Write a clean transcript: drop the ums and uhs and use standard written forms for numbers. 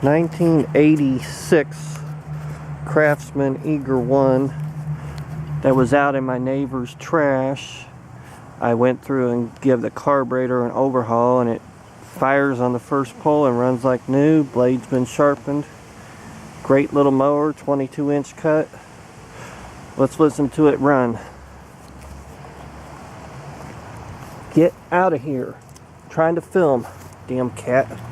1986 Craftsman Eager 1 that was out in my neighbor's trash. I went through and give the carburetor an overhaul, and it fires on the first pull and runs like new. Blade's been sharpened. Great little mower, 22-inch cut. Let's listen to it run. Get out of here. I'm trying to film, damn cat.